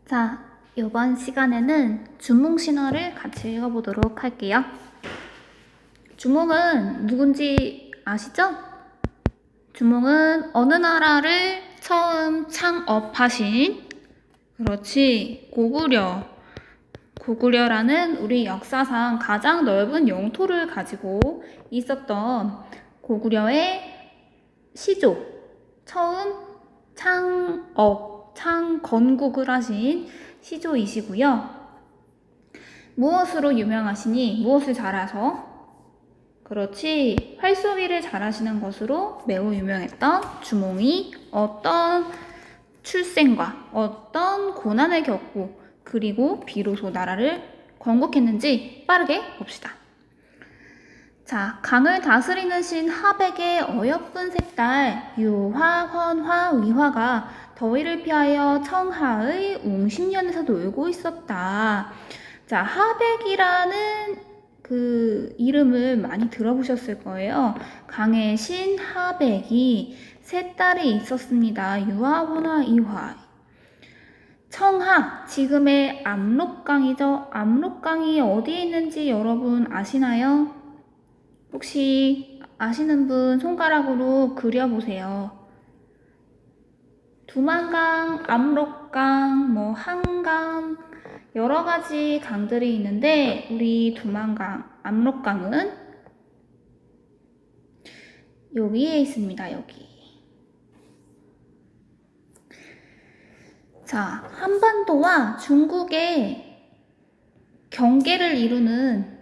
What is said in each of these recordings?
자, 이번 시간에는 주몽 신화를 같이 읽어보도록 할게요. 주몽은 누군지 아시죠? 주몽은 어느 나라를 처음 창업하신, 그렇지, 고구려라는 우리 역사상 가장 넓은 영토를 가지고 있었던 고구려의 시조, 처음 창건국을 하신 시조이시고요. 무엇으로 유명하시니? 무엇을 잘해서? 그렇지, 활쏘기를 잘하시는 것으로 매우 유명했던 주몽이 어떤 출생과 어떤 고난을 겪고 그리고 비로소 나라를 건국했는지 빠르게 봅시다. 자, 강을 다스리는 신 하백의 어여쁜 색딸 유화, 헌화, 위화가 더위를 피하여 청하의 웅심년에서 놀고 있었다. 자, 하백이라는 그 이름을 많이 들어보셨을 거예요. 강의 신 하백이 세 딸이 있었습니다. 유화, 헌화, 이화. 청하, 지금의 압록강이죠. 압록강이 어디에 있는지 여러분 아시나요? 혹시 아시는 분 손가락으로 그려보세요. 두만강, 압록강, 한강, 여러 가지 강들이 있는데 우리 두만강, 압록강은 여기에 있습니다. 여기. 자, 한반도와 중국의 경계를 이루는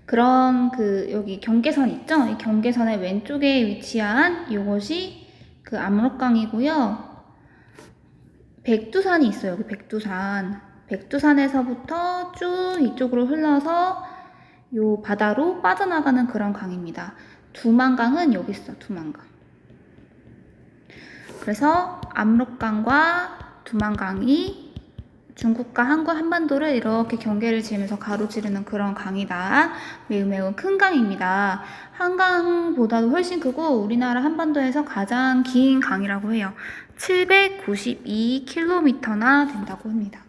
그런 여기 경계선 있죠? 이 경계선의 왼쪽에 위치한 이것이 그 압록강이고요. 백두산이 있어요. 여기 백두산. 백두산에서부터 쭉 이쪽으로 흘러서 요 바다로 빠져나가는 그런 강입니다. 두만강은 여기 있어. 두만강. 그래서 압록강과 두만강이 중국과 한반도를 이렇게 경계를 지으면서 가로지르는 그런 강이다. 매우 큰 강입니다. 한강보다도 훨씬 크고 우리나라 한반도에서 가장 긴 강이라고 해요. 792km나 된다고 합니다.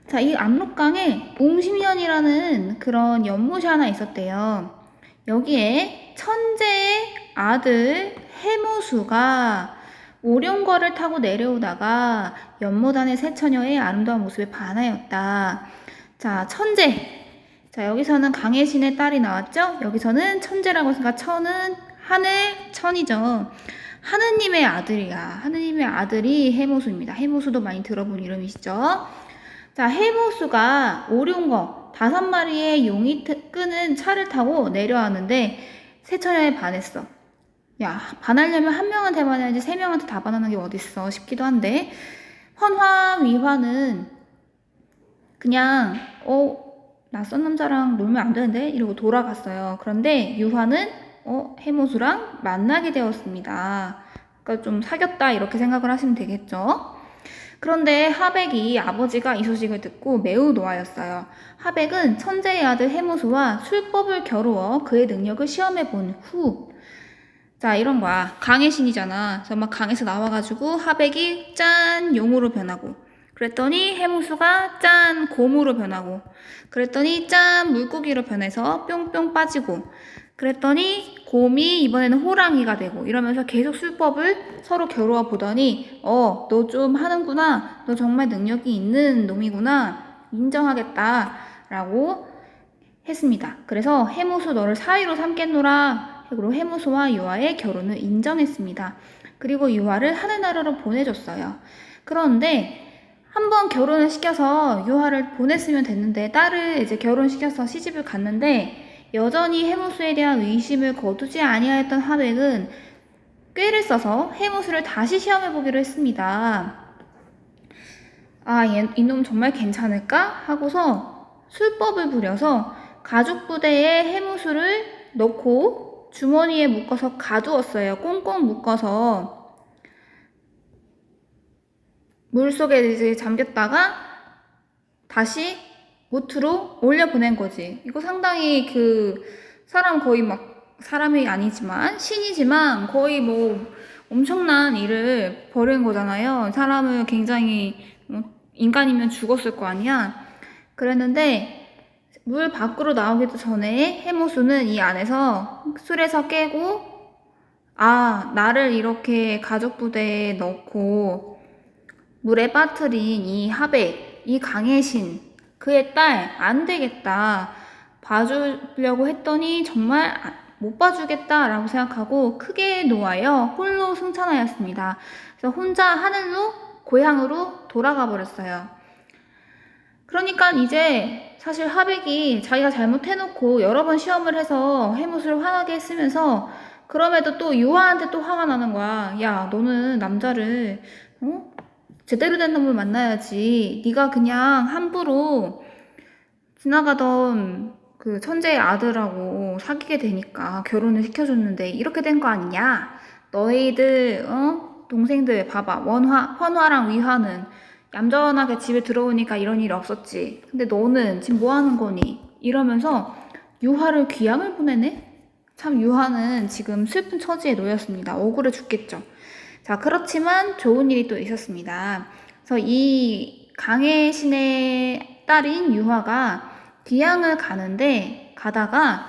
자, 이 압록강에 옹심연이라는 그런 연못이 하나 있었대요. 여기에 천재의 아들 해무수가 오룡거를 타고 내려오다가 연못 안의 새 처녀의 아름다운 모습에 반하였다. 자, 천재. 자, 여기서는 강의 신의 딸이 나왔죠? 여기서는 천재라고 했으니까 천은 하늘, 천이죠. 하느님의 아들이야. 하느님의 아들이 해무수입니다. 해무수도 많이 들어본 이름이시죠? 자, 해무수가 오룡거 5마리의 용이 끄는 차를 타고 내려왔는데 새 처녀에 반했어. 야, 반하려면 한 명한테 반해야지 3명한테 다 반하는 게 어딨어 싶기도 한데 헌화, 위화는 그냥 낯선 남자랑 놀면 안 되는데 이러고 돌아갔어요. 그런데 유화는 해무수랑 만나게 되었습니다. 그러니까 좀 사귀었다 이렇게 생각을 하시면 되겠죠. 그런데 하백이 아버지가 이 소식을 듣고 매우 노하였어요. 하백은 천재의 아들 해무수와 술법을 겨루어 그의 능력을 시험해 본 후, 자, 이런 거야. 강의 신이잖아. 그래서 막 강에서 나와가지고 하백이 짠 용으로 변하고, 그랬더니 해무수가 짠 곰으로 변하고, 그랬더니 짠 물고기로 변해서 뿅뿅 빠지고, 그랬더니 곰이 이번에는 호랑이가 되고, 이러면서 계속 술법을 서로 겨루어 보더니 너 좀 하는구나. 너 정말 능력이 있는 놈이구나. 인정하겠다 라고 했습니다. 그래서 해무수 너를 사위로 삼겠노라. 그리고 해무수와 유화의 결혼을 인정했습니다. 그리고 유화를 하늘나라로 보내줬어요. 그런데 한번 결혼을 시켜서 유화를 보냈으면 됐는데 딸을 이제 결혼시켜서 시집을 갔는데 여전히 해무수에 대한 의심을 거두지 아니하였던 하백은 꾀를 써서 해무수를 다시 시험해보기로 했습니다. 아, 이놈 정말 괜찮을까? 하고서 술법을 부려서 가죽 부대에 해무수를 넣고 주머니에 묶어서 가두었어요. 꽁꽁 묶어서 물속에 이제 잠겼다가 다시 무트로 올려보낸 거지. 이거 상당히 사람 거의 막 사람이 아니지만 신이지만 거의 엄청난 일을 벌인 거잖아요. 사람을 굉장히 인간이면 죽었을 거 아니야. 그랬는데 물 밖으로 나오기도 전에 해모수는 이 안에서 술에서 깨고 나를 이렇게 가족 부대에 넣고 물에 빠뜨린 이 하백, 이 강혜신, 그의 딸, 안 되겠다. 봐주려고 했더니 정말 못 봐주겠다라고 생각하고 크게 노하여 홀로 승천하였습니다. 그래서 혼자 하늘로, 고향으로 돌아가 버렸어요. 그러니까 이제 사실 하백이 자기가 잘못해놓고 여러 번 시험을 해서 해못을 화나게 했으면서 그럼에도 또 유아한테 또 화가 나는 거야. 야, 너는 남자를 제대로 된 놈을 만나야지. 네가 그냥 함부로 지나가던 그 천재의 아들하고 사귀게 되니까 결혼을 시켜줬는데 이렇게 된 거 아니냐? 너희들 동생들 봐봐. 헌화랑 위화는 얌전하게 집에 들어오니까 이런 일이 없었지. 근데 너는 지금 뭐 하는 거니? 이러면서 유화를 귀양을 보내네? 참 유화는 지금 슬픈 처지에 놓였습니다. 억울해 죽겠죠. 자, 그렇지만 좋은 일이 또 있었습니다. 그래서 이 강의 신의 딸인 유화가 귀양을 가다가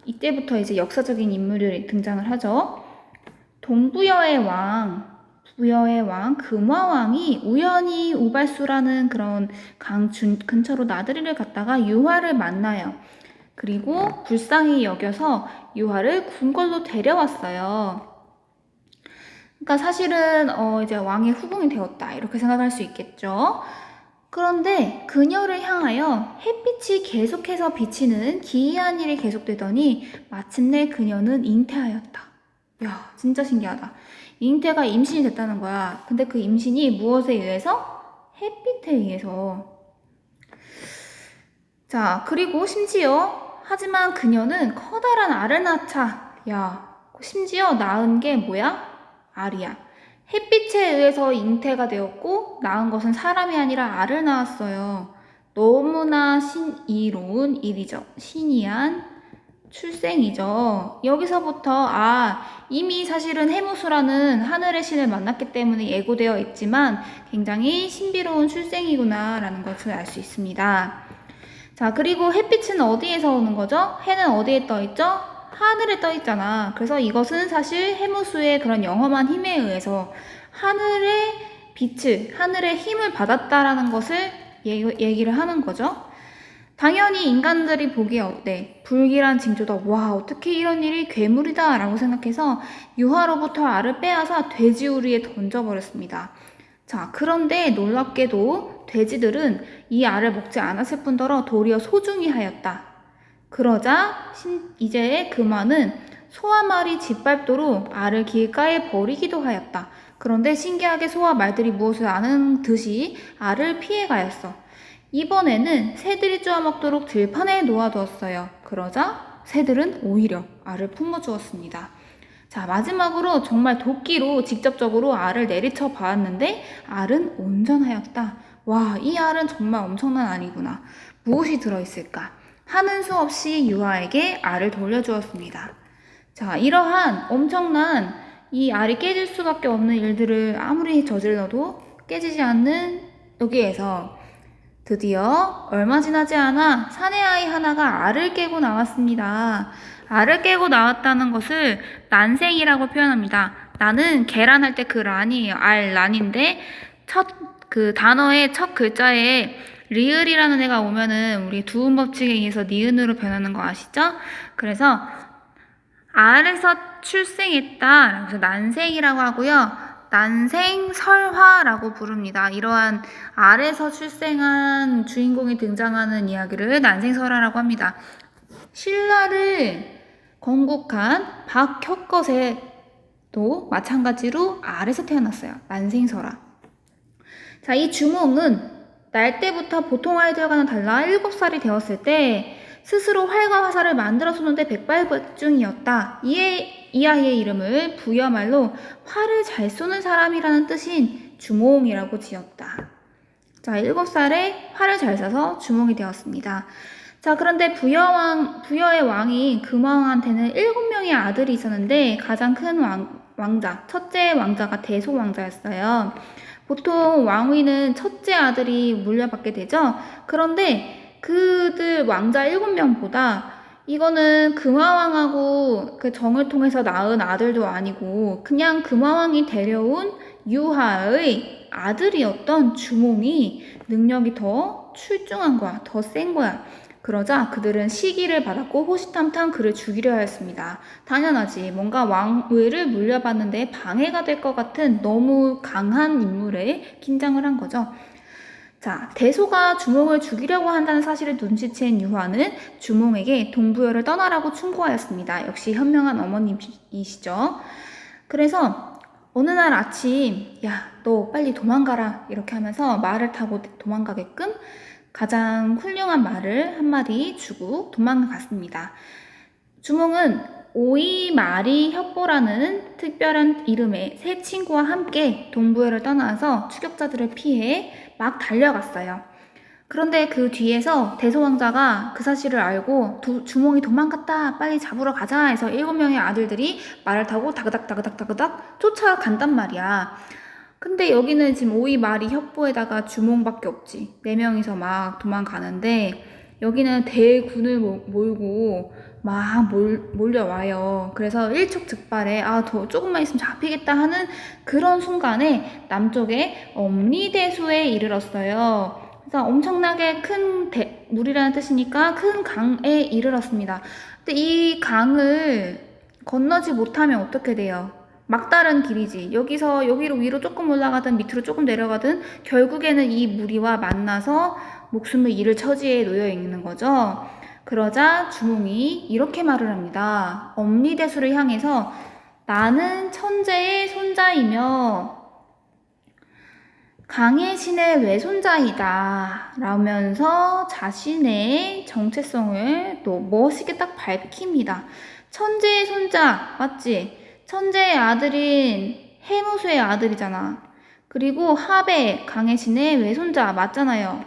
이때부터 이제 역사적인 인물이 등장을 하죠. 동부여의 왕, 부여의 왕, 금화왕이 우연히 우발수라는 그런 강 근처로 나들이를 갔다가 유화를 만나요. 그리고 불쌍히 여겨서 유화를 궁궐로 데려왔어요. 그러니까 사실은 이제 왕의 후궁이 되었다 이렇게 생각할 수 있겠죠. 그런데 그녀를 향하여 햇빛이 계속해서 비치는 기이한 일이 계속되더니 마침내 그녀는 잉태하였다. 야, 진짜 신기하다. 잉태가 임신이 됐다는 거야. 근데 그 임신이 무엇에 의해서? 햇빛에 의해서. 자, 그리고 심지어 하지만 그녀는 커다란 알을 낳자. 야, 심지어 낳은 게 뭐야? 알이야. 햇빛에 의해서 잉태가 되었고 낳은 것은 사람이 아니라 알을 낳았어요. 너무나 신이로운 일이죠. 신이한 출생이죠. 여기서부터 이미 사실은 해무수라는 하늘의 신을 만났기 때문에 예고되어 있지만 굉장히 신비로운 출생이구나 라는 것을 알 수 있습니다. 자, 그리고 햇빛은 어디에서 오는 거죠? 해는 어디에 떠 있죠? 하늘에 떠 있잖아. 그래서 이것은 사실 해무수의 그런 영험한 힘에 의해서 하늘의 빛을, 하늘의 힘을 받았다라는 것을 얘기를 하는 거죠. 당연히 인간들이 보기에 어때? 불길한 징조다. 와, 어떻게 이런 일이 괴물이다 라고 생각해서 유화로부터 알을 빼앗아 돼지우리에 던져버렸습니다. 자, 그런데 놀랍게도 돼지들은 이 알을 먹지 않았을 뿐더러 도리어 소중히 하였다. 그러자 이제 금화는 소와 말이 짓밟도록 알을 길가에 버리기도 하였다. 그런데 신기하게 소와 말들이 무엇을 아는 듯이 알을 피해가였어. 이번에는 새들이 쪼아먹도록 들판에 놓아두었어요. 그러자 새들은 오히려 알을 품어주었습니다. 자, 마지막으로 정말 도끼로 직접적으로 알을 내리쳐 봤는데 알은 온전하였다. 와, 이 알은 정말 엄청난 알이구나. 무엇이 들어있을까? 하는 수 없이 유아에게 알을 돌려주었습니다. 자, 이러한 엄청난 이 알이 깨질 수밖에 없는 일들을 아무리 저질러도 깨지지 않는 여기에서 드디어 얼마 지나지 않아 사내 아이 하나가 알을 깨고 나왔습니다. 알을 깨고 나왔다는 것을 난생이라고 표현합니다. 난은 계란할 때 그 란이에요. 란인데 그 단어의 첫 글자에 리을이라는 애가 오면은 우리 두음 법칙에 의해서 니은으로 변하는 거 아시죠? 그래서 알에서 출생했다. 그래서 난생이라고 하고요. 난생설화라고 부릅니다. 이러한 알에서 출생한 주인공이 등장하는 이야기를 난생설화라고 합니다. 신라를 건국한 박혁거세도 마찬가지로 알에서 태어났어요. 난생설화. 자, 이 주몽은 날 때부터 보통 아이들과는 달라 7살이 되었을 때 스스로 활과 화살을 만들어 쏘는데 백발백중이었다. 이 아이의 이름을 부여말로 활을 잘 쏘는 사람이라는 뜻인 주몽이라고 지었다. 자, 7살에 활을 잘 쏴서 주몽이 되었습니다. 자, 그런데 부여의 왕인 금화왕한테는 7명의 아들이 있었는데 가장 큰 왕자, 첫째 왕자가 대소왕자였어요. 보통 왕위는 첫째 아들이 물려받게 되죠. 그런데 그들 왕자 7명보다 이거는 금화왕하고 그 정을 통해서 낳은 아들도 아니고 그냥 금화왕이 데려온 유하의 아들이었던 주몽이 능력이 더 출중한 거야. 더 센 거야. 그러자 그들은 시기를 받았고 호시탐탐 그를 죽이려 하였습니다. 당연하지. 뭔가 왕위를 물려받는데 방해가 될 것 같은 너무 강한 인물에 긴장을 한 거죠. 자, 대소가 주몽을 죽이려고 한다는 사실을 눈치챈 유화는 주몽에게 동부여를 떠나라고 충고하였습니다. 역시 현명한 어머님이시죠. 그래서 어느 날 아침, 야, 너 빨리 도망가라 이렇게 하면서 말을 타고 도망가게끔 가장 훌륭한 말을 한마디 주고 도망갔습니다. 주몽은 오이마리 협보라는 특별한 이름의 새 친구와 함께 동부여를 떠나서 추격자들을 피해 막 달려갔어요. 그런데 그 뒤에서 대소왕자가 그 사실을 알고 주몽이 도망갔다 빨리 잡으러 가자 해서 7명의 아들들이 말을 타고 다그닥 쫓아간단 말이야. 근데 여기는 지금 오이마리 협보에다가 주몽밖에 없지. 4명이서 막 도망가는데 여기는 대군을 몰고 막 몰려와요. 그래서 일촉즉발에 더 조금만 있으면 잡히겠다 하는 그런 순간에 남쪽에 엄리대수에 이르렀어요. 그래서 엄청나게 큰 물이라는 뜻이니까 큰 강에 이르렀습니다. 근데 이 강을 건너지 못하면 어떻게 돼요? 막다른 길이지. 여기서 여기로 위로 조금 올라가든 밑으로 조금 내려가든 결국에는 이 무리와 만나서 목숨을 잃을 처지에 놓여 있는 거죠. 그러자 주몽이 이렇게 말을 합니다. 엄리대수를 향해서 나는 천재의 손자이며 강의 신의 외손자이다 라면서 자신의 정체성을 또 멋있게 딱 밝힙니다. 천재의 손자 맞지? 천재의 아들인 해무수의 아들이잖아. 그리고 하베 강의 신의 외손자 맞잖아요.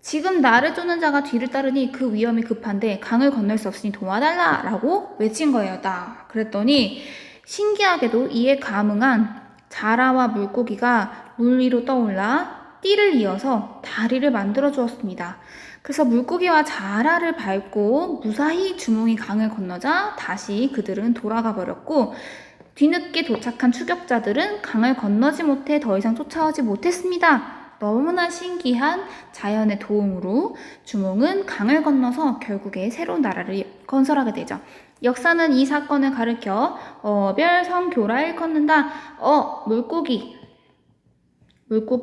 지금 나를 쫓는 자가 뒤를 따르니 그 위험이 급한데 강을 건널 수 없으니 도와달라 라고 외친 거예요. 딱 그랬더니 신기하게도 이에 감응한 자라와 물고기가 물 위로 떠올라 띠를 이어서 다리를 만들어 주었습니다. 그래서 물고기와 자라를 밟고 무사히 주몽이 강을 건너자 다시 그들은 돌아가 버렸고 뒤늦게 도착한 추격자들은 강을 건너지 못해 더 이상 쫓아오지 못했습니다. 너무나 신기한 자연의 도움으로 주몽은 강을 건너서 결국에 새로운 나라를 건설하게 되죠. 역사는 이 사건을 가리켜 어별성교라 일컫는다. 물고기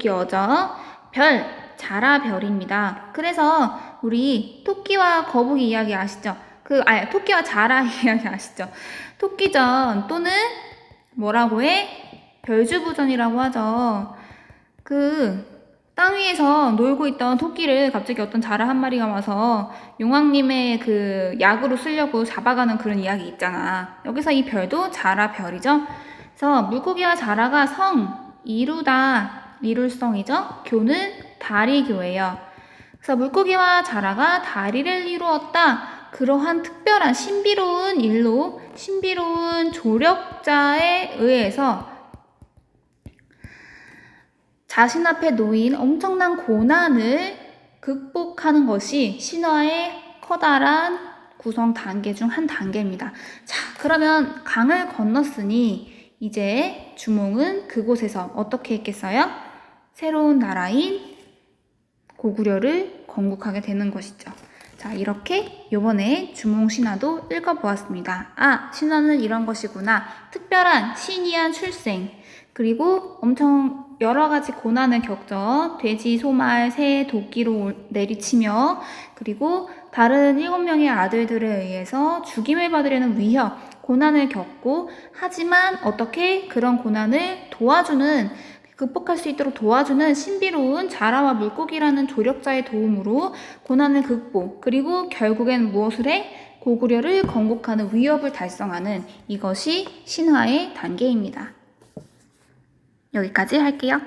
어저 별 자라별입니다. 그래서 우리 토끼와 거북이 이야기 아시죠? 토끼와 자라 이야기 아시죠? 토끼전 또는 뭐라고 해? 별주부전이라고 하죠. 땅 위에서 놀고 있던 토끼를 갑자기 어떤 자라 한 마리가 와서 용왕님의 그 약으로 쓰려고 잡아가는 그런 이야기 있잖아. 여기서 이 별도 자라별이죠. 그래서 물고기와 자라가 이룰성이죠. 교는 다리교예요. 그래서 물고기와 자라가 다리를 이루었다. 그러한 특별한 신비로운 일로 신비로운 조력자에 의해서 자신 앞에 놓인 엄청난 고난을 극복하는 것이 신화의 커다란 구성 단계 중 한 단계입니다. 자, 그러면 강을 건넜으니 이제 주몽은 그곳에서 어떻게 했겠어요? 새로운 나라인 고구려를 건국하게 되는 것이죠. 자, 이렇게 요번에 주몽 신화도 읽어보았습니다. 신화는 이런 것이구나. 특별한 신이한 출생, 그리고 엄청 여러 가지 고난을 겪죠. 돼지, 소말, 새, 도끼로 내리치며 그리고 다른 7명의 아들들에 의해서 죽임을 받으려는 위협, 고난을 겪고 하지만 어떻게 그런 고난을 극복할 수 있도록 도와주는 신비로운 자라와 물고기라는 조력자의 도움으로 고난을 극복, 그리고 결국엔 무엇을 해? 고구려를 건국하는 위협을 달성하는 이것이 신화의 단계입니다. 여기까지 할게요.